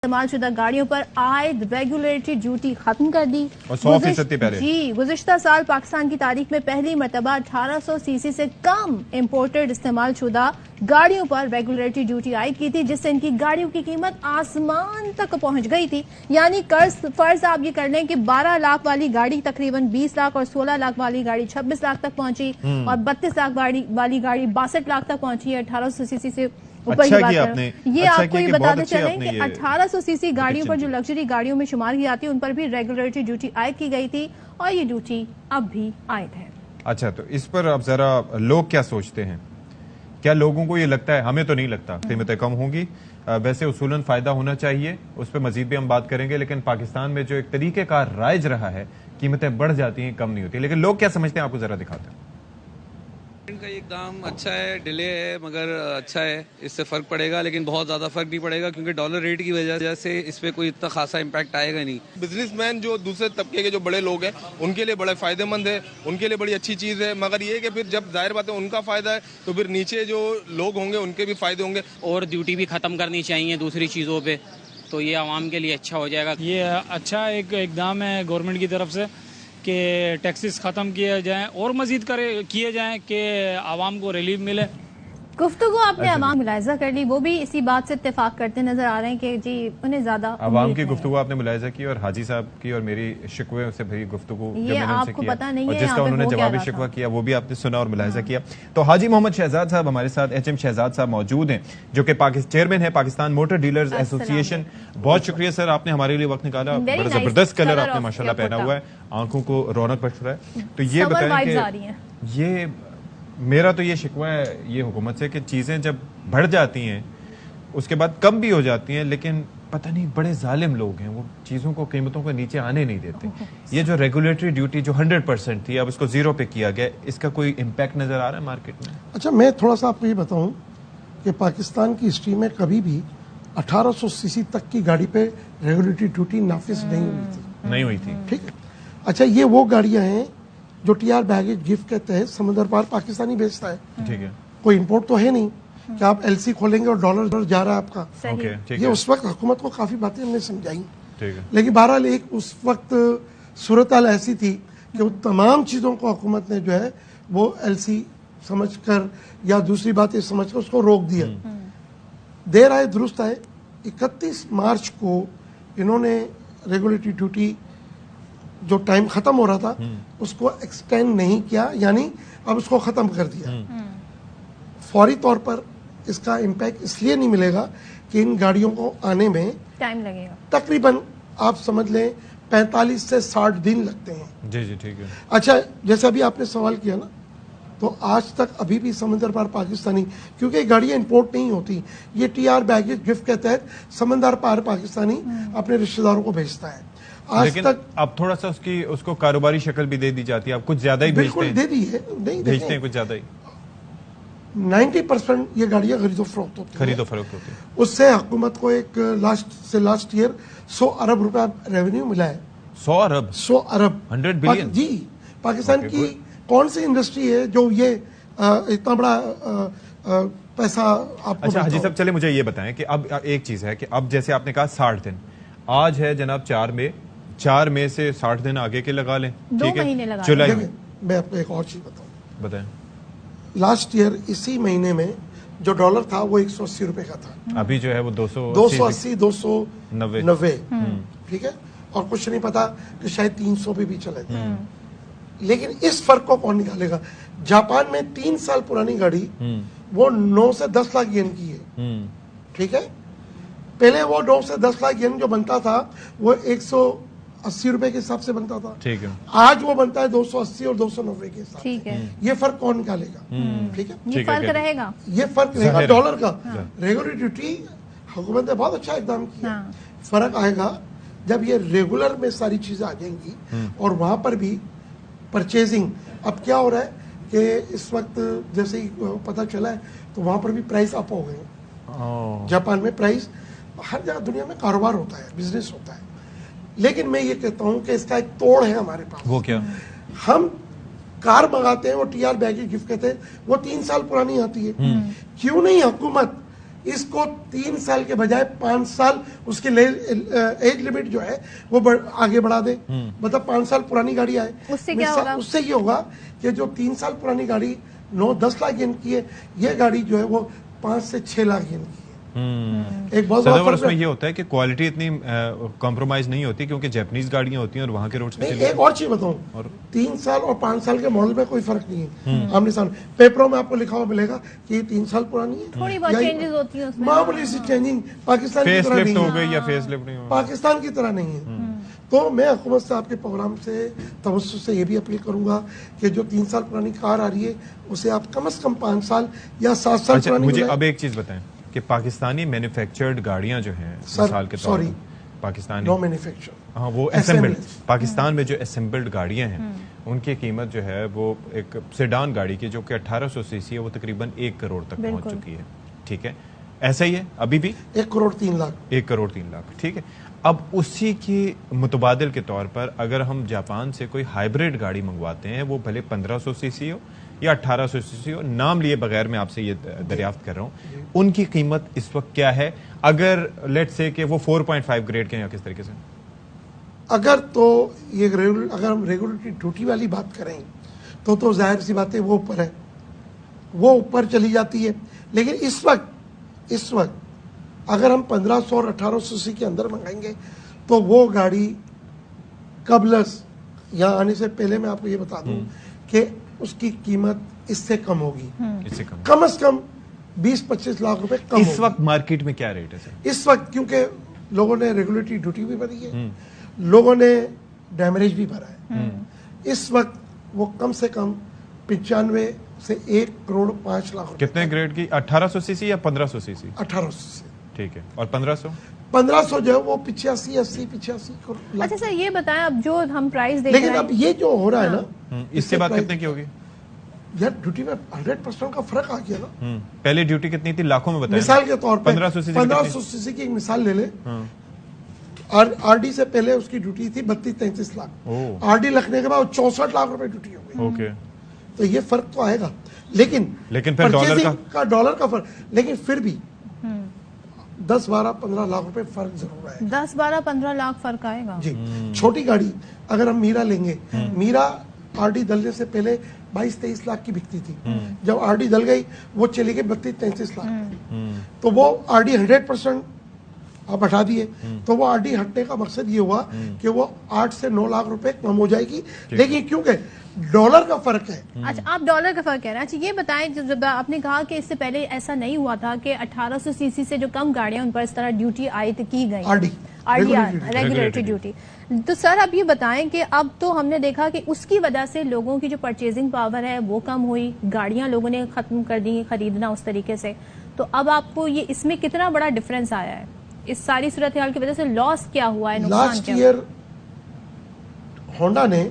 इस्तेमालशुदा गाड़ियों पर आयद रेगुलेटरी ड्यूटी खत्म कर दी और 100% पहले जी गुज़िश्ता साल पाकिस्तान की तारीख में पहली मरतबा 1800 सीसी से कम इम्पोर्टेड इस्तेमालशुदा गाड़ियों पर रेगुलेटरी ड्यूटी आयद की थी, जिससे इनकी गाड़ियों की कीमत आसमान तक पहुंच गई थी। यानी फर्ज आप ये कर लें कि 12 लाख वाली गाड़ी तकरीबन 20 लाख और 16 लाख वाली गाड़ी 26 लाख तक पहुंची और 32 लाख वाली गाड़ी 62 लाख तक पहुंची है 1800 सीसी से ऊपर की बात आपने ये अच्छा आपको ये बताते चलें कि ये 1800 सीसी गाड़ियों पर जो लग्जरी गाड़ियों में शुमार की जाती है उन पर भी रेगुलेटरी ड्यूटी आयद की गई थी और ये ड्यूटी अब भी आयद है। अच्छा, तो इस पर अब जरा लोग क्या सोचते हैं? क्या लोगों को ये लगता है? हमें तो नहीं लगता कीमतें कम होंगी। वैसे उसूलन फायदा होना चाहिए, उस पर मजीद भी हम बात करेंगे, लेकिन पाकिस्तान में जो एक तरीकेकार राइज रहा है, कीमतें बढ़ जाती हैं, कम नहीं होती। लेकिन लोग क्या समझते हैं, आपको जरा दिखाते हैं। का एकदम अच्छा है, डिले है मगर अच्छा है, इससे फर्क पड़ेगा, लेकिन बहुत ज्यादा फर्क नहीं पड़ेगा क्योंकि डॉलर रेट की वजह से इस पे कोई इतना खासा इम्पैक्ट आएगा नहीं। बिजनेसमैन जो दूसरे तबके के जो बड़े लोग हैं उनके लिए बड़े फायदेमंद है, उनके लिए बड़ी अच्छी चीज है, मगर ये कि फिर जब जाहिर बात है उनका फायदा है तो फिर नीचे जो लोग होंगे उनके भी फायदे होंगे। और ड्यूटी भी खत्म करनी चाहिए दूसरी चीजों पे, तो ये आवाम के लिए अच्छा हो जाएगा। ये अच्छा एक इकदाम है गवर्नमेंट की तरफ से कि टैक्सेस ख़त्म किए जाएं और मजीद किए जाएं कि आवाम को रिलीफ मिले। गुफ्तगू आपने अवाम मुलायजा कर ली, वो भी इसी बात से इत्तेफाक करते नजर आ रहे हैं कि जी उन्हें ज्यादा अवाम की गुफ्तगू आपने मुलायजा की और हाजी साहब की और मेरी शिकवे से भरी गुफ्तगू जो मैंने उनसे किया पता नहीं और है जिसका उन्होंने जवाबी शिकवा किया वो भी आपने सुना और मुलायजा किया। तो हाजी मोहम्मद शहजाद साहब हमारे साथ, HM शहजाद साहब मौजूद हैं जो कि चेयरमैन है पाकिस्तान मोटर डीलर्स एसोसिएशन। बहुत शुक्रिया सर, आपने हमारे लिए वक्त निकाला। बड़ा जबरदस्त कलर आपने माशाल्लाह पहना हुआ है, आंखों को रौनक बख्श रहा है। तो ये बताएं कि ये मेरा तो ये शिकवा है ये हुकूमत से कि चीज़ें जब बढ़ जाती हैं उसके बाद कम भी हो जाती हैं, लेकिन पता नहीं बड़े जालिम लोग हैं, वो चीज़ों को कीमतों को नीचे आने नहीं देते। ये जो रेगुलेटरी ड्यूटी जो 100% थी अब इसको 0 पे किया गया, इसका कोई इम्पैक्ट नज़र आ रहा है मार्केट में? अच्छा, मैं थोड़ा सा आपको ये बताऊं कि पाकिस्तान की हिस्ट्री में कभी भी 1800 सीसी तक की गाड़ी पे रेगुलेटरी ड्यूटी नाफिज नहीं हुई थी। ठीक है। अच्छा, ये वो गाड़ियां हैं जो TR बैगेज गिफ्ट के तहत समंदर पार पाकिस्तानी बेचता है। ठीक है। कोई इंपोर्ट तो है नहीं कि आप LC खोलेंगे और डॉलर जा रहा है आपका। ये उस वक्त हुकूमत को काफी बातें हमने समझाई, लेकिन बहरहाल एक उस वक्त सूरत हाल ऐसी थी कि वो तमाम चीजों को हुकूमत ने जो है वो LC समझकर या दूसरी बातें समझकर उसको रोक दिया। देर आए दुरुस्त आए, 31 मार्च को इन्होंने रेगुलेटरी ड्यूटी जो टाइम खत्म हो रहा था उसको एक्सटेंड नहीं किया, यानी अब उसको खत्म कर दिया। फौरी तौर पर इसका इम्पैक्ट इसलिए नहीं मिलेगा कि इन गाड़ियों को आने में टाइम लगेगा, तकरीबन आप समझ लें 45 से 60 दिन लगते हैं। जी जी ठीक है। अच्छा, जैसा अभी आपने सवाल किया ना, तो आज तक अभी भी समंदर पार पाकिस्तानी, क्योंकि गाड़ियां इंपोर्ट नहीं होती, ये TR बैगेज गिफ्ट के तहत समंदर पार पाकिस्तानी अपने रिश्तेदारों को भेजता है। आज लेकिन तक अब थोड़ा सा उसको कारोबारी शक्ल भी दे दी जाती है, अब कुछ ज्यादा ही भेजते हैं। दे दी है, नहीं भेजते हैं कुछ ज्यादा ही। 90% ये गाड़ियां खरीदो फरोख्त होती है। उससे हुकूमत को एक लास्ट ईयर 100 अरब रुपया रेवेन्यू मिला है। 100 अरब 100 बिलियन। जी, पाकिस्तान की कौन सी इंडस्ट्री है जो ये इतना बड़ा पैसा आपको? अच्छा हाजी साहब, चले मुझे ये बताएं कि अब एक चीज है कि अब जैसे आपने कहा 60 दिन, आज है जनाब 4 मई से 60 दिन आगे के लगा लें, ठीक है, जुलाई में। मैं आपको एक और चीज बताएं। लास्ट ईयर इसी महीने में जो डॉलर था वो 180 रुपए का था। अभी जो है वो 280 290। ठीक है, और कुछ नहीं पता कि शायद 300 पे भी चले थे। लेकिन इस फर्क को कौन निकालेगा? जापान में 3 साल पुरानी गाड़ी वो 9 से 10 लाख येन की है। ठीक है, पहले वो 9 से 10 लाख येन जो बनता था वो 180 रुपए के हिसाब से बनता था। ठीक है, आज वो बनता है 280 और 290 के हिसाब। ठीक है, ये फर्क कौन निकालेगा? ठीक है, ये फर्क रहेगा, ये फर्क रहेगा डॉलर का। रेगुलर ड्यूटी हुकूमत ने बहुत अच्छा इकदाम किया। फर्क आएगा जब ये रेगुलर में सारी चीजें आ जाएंगी और वहां पर भी परचेजिंग। अब क्या हो रहा है कि इस वक्त जैसे ही पता चला है तो वहां पर भी प्राइस अप हो गए। जापान में प्राइस, हर जगह दुनिया में कारोबार होता है, बिजनेस होता है, लेकिन मैं ये कहता हूं कि इसका एक तोड़ है हमारे पास। वो क्या? हम कार मंगाते हैं, वो TR बैगेज गिफ्ट कहते हैं, वो 3 साल पुरानी आती है। क्यों नहीं हुकूमत इसको 3 साल के बजाय 5 साल उसके एज लिमिट जो है वो आगे बढ़ा दे। मतलब 5 साल पुरानी गाड़ी आए, उससे क्या होगा? उससे ये होगा कि जो 3 साल पुरानी गाड़ी 9-10 लाख येन की है, ये गाड़ी जो है वो 5 से 6 लाख येन की है। एक बहुत बड़ा सदावर फर्क उसमें है। ये होता है कि क्वालिटी इतनी कॉम्प्रोमाइज नहीं होती क्योंकि जापानीज गाड़ियां होती हैं और वहां के रोड्स पे नहीं, चली एक और चीज बताऊं, 3 साल और 5 साल के मॉडल में कोई फर्क नहीं है। आमने सामने पेपरों में आपको लिखा हुआ मिलेगा कि ये 3 साल पुरानी है, थोड़ी बहुत या ये चेंजेस होती हैं उसमें। मामूली सी चेंजिंग, पाकिस्तान की फेस तरह लिफ्ट नहीं हो है। गई या फेस लिफ्ट नहीं हो पाकिस्तान की तरह नहीं है। तो मैं हुकूमत से, आपके प्रोग्राम से, तवज्जो से ये भी अपील करूंगा कि जो 3 साल पुरानी कार आ रही है उसे आप कम से कम 5 साल या 7 साल अच्छा, पुरानी मुझे बनाएं। अब एक चीज बताएं कि पाकिस्तानी मैन्युफैक्चर्ड गाड़ियां जो हैं सर, मिसाल के तौर sorry, पर पाकिस्तानी नो मैन्युफैक्चर, हाँ वो Assembled। असेंबल्ड पाकिस्तान में जो असेंबल्ड गाड़ियां हैं उनकी कीमत जो है वो एक सेडान गाड़ी की जो कि 1800 सीसी है वो तकरीबन 1 करोड़ तक पहुंच बिल्कुल। चुकी है। ठीक है, ऐसा ही है अभी भी 1 करोड़ 3 लाख। 1 करोड़ 3 लाख। ठीक है, अब उसी की मुतबादिल के तौर पर अगर हम जापान से कोई हाइब्रिड गाड़ी मंगवाते हैं, वो भले 1500 सीसी हो या 1800 सीसी हो, नाम लिए बगैर मैं आपसे ये दरियाफ्त कर रहा हूं, उनकी कीमत इस वक्त क्या है अगर लेट से कि वो 4.5 ग्रेड के हैं या किस तरीके से? अगर तो ये अगर हम रेगुलेटरी ड्यूटी वाली बात करें तो जाहिर सी बात है वो ऊपर है, वो ऊपर चली जाती है। लेकिन इस वक्त अगर हम 1500 और 1800 सीसी के अंदर मंगाएंगे तो वो गाड़ी कबलस यहाँ आने से पहले मैं आपको ये बता दूं कि उसकी कीमत इससे कम होगी, इससे कम कम से कम 20-25 लाख रुपए कम इस होगी। वक्त मार्केट में क्या रेट है सर? इस वक्त क्योंकि लोगों ने रेगुलेटरी ड्यूटी भी भरी है, लोगों ने डैमेज भी भरा है, इस वक्त वो कम से कम 95 से 1 करोड़ 5 लाख रुपए। कितने ग्रेड की? 1800 सीसी या 1500 सीसी? 1800 से ठीक है, और 1500 जो है वो 85-80 करोड़। अच्छा सर, ये बताएं अब जो हम प्राइस देख लेकिन रहे अब हैं, ये जो हो रहा है ना, इससे बात प्राइस- कितने की होगी? यार ड्यूटी में 100% का फर्क आ गया ना। पहले ड्यूटी कितनी थी? लाखों में बताएं। मिसाल के तौर पर 1500 सीसी 1500 सीसी की एक मिसाल ले ले। आरडी से पहले उसकी ड्यूटी थी 32-33 लाख, ओह। आरडी लगने के बाद 64 लाख रुपए ड्यूटी हो गई। ओके, तो ये फर्क तो आएगा, लेकिन फिर डॉलर डॉलर का फर्क, लेकिन फिर भी 10-12-15 लाख रुपए फर्क जरूर आएगा। 10-12-15 लाख फर्क आएगा। जी, छोटी गाड़ी अगर हम मीरा लेंगे, मीरा आरडी दलने से पहले 22-23 लाख की बिकती थी, जब आरडी दल गई वो चली गई 32-33 लाख। तो वो आरडी 100% आप हटा दिए, तो वो आरडी हटने का मकसद ये हुआ कि वो 8 से 9 लाख रुपए कम हो जाएगी। लेकिन क्योंकि डॉलर का फर्क है। अच्छा, आप डॉलर का फर्क कह रहे हैं। अच्छा, ये बताएं, जब आपने कहा कि इससे पहले ऐसा नहीं हुआ था कि 1800 सीसी से जो कम गाड़ियां उन पर इस तरह ड्यूटी आई की गई, आरडी रेगुलेटरी ड्यूटी। तो सर अब ये बताएं कि अब तो हमने देखा कि उसकी वजह से लोगों की जो परचेजिंग पावर है वो कम हुई, गाड़ियां लोगों ने खत्म कर दी खरीदना उस तरीके से। तो अब आपको ये इसमें कितना बड़ा डिफरेंस आया है? इस सारी सूरत हाल की वजह से लॉस क्या हुआ है, नुकसान लास्ट क्या? ईयर होंडा ने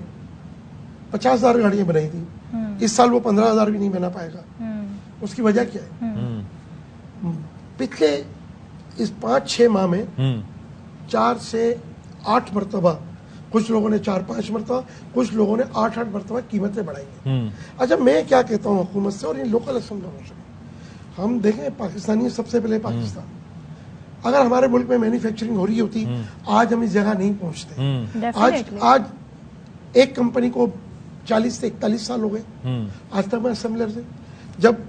50,000 गाड़ियां बनाई थी, इस साल वो 15,000 भी नहीं बना पाएगा। उसकी वजह क्या है? पिछले इस 5-6 माह में 4 से 8 मरतबा, कुछ लोगों ने 4-5 मरतबा, कुछ लोगों ने 8-8 मरतबा कीमतें बढ़ाई हैं। अच्छा, मैं क्या कहता हूँ हुकूमत से और इन लोकल असम्बलियों से, हम देखें पाकिस्तानी सबसे पहले पाकिस्तान, अगर हमारे मुल्क में मैन्युफैक्चरिंग हो रही होती आज हम इस जगह नहीं पहुंचते। आज एक कंपनी को 40 से 41 साल हो गए, आज तक मैं असेंबलर से, जब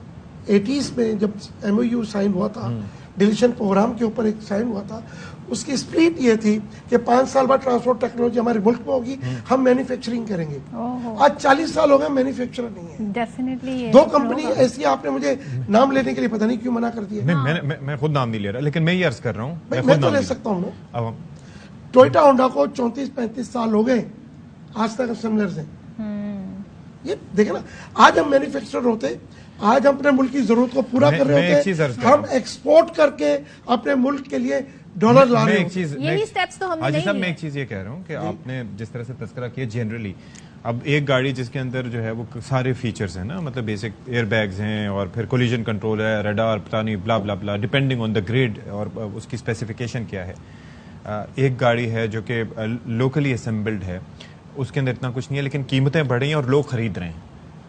80s में जब MOU साइन हुआ था, डिलीशन प्रोग्राम के ऊपर एक साइन हुआ था, उसकी स्प्लिट ये थी कि 5 साल बाद ट्रांसपोर्ट टेक्नोलॉजी हमारे मुल्क में होगी, हम मैन्युफैक्चरिंग करेंगे। आज 40 साल हो गए मैन्युफैक्चरर नहीं है। डेफिनेटली 2 कंपनी ऐसी, आपने मुझे नाम लेने के लिए पता नहीं क्यों मना कर दिया। नहीं, मैं खुद नाम नहीं ले रहा, लेकिन मैं ये अर्ज कर रहा हूँ, मैं तो ले सकता हूँ ना। अब हम टोयोटा होंडा को 34-35 साल हो गए आज तक असेंबलर से। ये देखे ना, आज हम मैन्युफैक्चरर होते, आज हम अपने मुल्क की जरूरत को पूरा कर रहे मैं एक चीज अर्ज होते, कर रहा हम एक्सपोर्ट करके अपने मुल्क के लिए डॉलर ला रहे होते। यही steps तो हमने हाजी नहीं साहब, मैं लिए। एक चीज ये कह रहा हूँ कि आपने जिस तरह से तस्करा किया जनरली, अब एक गाड़ी जिसके अंदर जो है वो सारे फीचर्स हैं ना, मतलब बेसिक एयर बैग्स हैं और फिर कोलिजन कंट्रोल है, रडार, पता नहीं ब्ला ब्ला ब्ला, डिपेंडिंग ऑन द ग्रेड और उसकी स्पेसिफिकेशन क्या है। एक गाड़ी है जो कि लोकली असेंबल्ड है, उसके अंदर इतना कुछ नहीं है, लेकिन कीमतें बढ़ी हैं और लोग खरीद रहे हैं।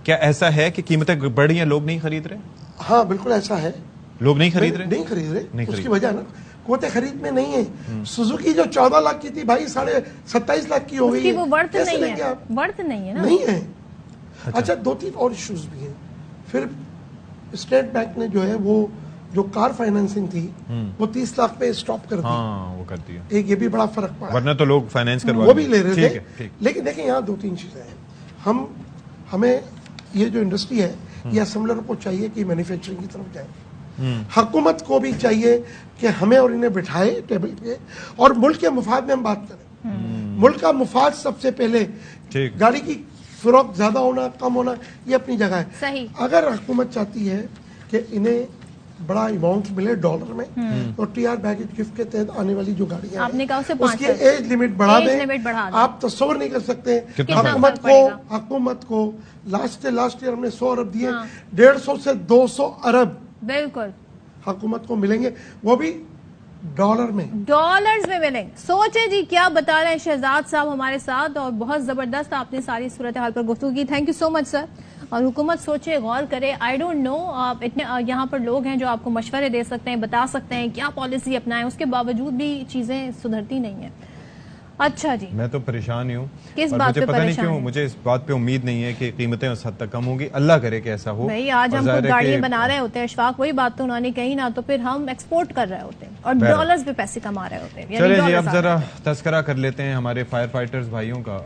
क्या ऐसा है कि कीमतें बढ़ी हैं, लोग नहीं खरीद रहे? हाँ बिल्कुल ऐसा है, लोग नहीं खरीद रहे? नहीं खरीद रहे, नहीं उसकी खरीद। वजह ना कोते खरीद में नहीं है। सुजुकी जो 14 लाख की थी भाई 27.5 लाख की हो गई उसकी है। वो वर्थ कैसे नहीं लेंगे है, आप? वर्थ नहीं है ना। नहीं है। अच्छा 2-3 और इश्यूज भी हैं। फिर स्टेट बैंक ने जो है वो जो कार फाइनेंसिंग थी वो 30 लाख पे स्टॉप कर दी। हाँ वो कर दिया, एक ये भी बड़ा फर्क पड़ा, वरना तो लोग फाइनेंस करवा वो भी ले रहे ठीक थे। है, ठीक। लेकिन देखिए यहाँ 2-3 चीजें हैं। हमें ये जो इंडस्ट्री है ये असेंबलर को चाहिए कि मैन्युफैक्चरिंग की तरफ जाए। हुकूमत को भी चाहिए कि हमें और इन्हें बिठाए टेबल पे और मुल्क के मुफाद में हम बात करें। मुल्क का मुफाद सबसे पहले, ठीक। गाड़ी की फरोख्त ज्यादा होना कम होना ये अपनी जगह है। सही। अगर हुकूमत चाहती है कि इन्हें बड़ा अमाउंट मिले डॉलर में तो टीआर बैगेज गिफ्ट के तहत आने वाली जो गाड़ियां हैं, आपने कहा उसे 5 उसकी तक। एज लिमिट बढ़ा एज दें। लिमिट बढ़ा दें। आप तस्वर नहीं कर सकते कितना हुकूमत फर्क हुकूमत को लास्ट ईयर हमने 100 अरब दिए, 150 से 200 अरब बिल्कुल हुकूमत को मिलेंगे, वो भी डॉलर में। डॉलर्स में मिलेंगे। सोचे जी क्या बता रहे हैं शहजाद साहब हमारे साथ, और बहुत जबरदस्त आपने सारी सूरत हाल पर गुफ्तगू की। Thank you so much sir. और हुकूमत सोचे, गौर करे। आई डोंट नो इतने यहाँ पर लोग हैं जो आपको मशवरे दे सकते हैं, बता सकते हैं क्या पॉलिसी अपनाएं, उसके बावजूद भी चीजें सुधरती नहीं है। अच्छा जी, मैं तो परेशान ही हूँ। किस और बात मुझे पे पता नहीं परेशान क्यों, हैं? मुझे इस बात पे उम्मीद नहीं है कि कीमतें उस हद तक कम होंगी। अल्लाह करे कि ऐसा हो। भाई आज और हम जाहिर खुद है गाड़ियां कि- बना रहे होते हैं अशफाक, वही बात तो उन्होंने कही ना, तो फिर हम एक्सपोर्ट कर रहे होते हैं और बहरहाल। डॉलर्स पे पैसे कमा रहे होते हैं। यानी चले जी डॉलर्स अब आ रहे हैं। जरा तस्करा कर लेते हैं हमारे फायर फाइटर्स भाइयों का।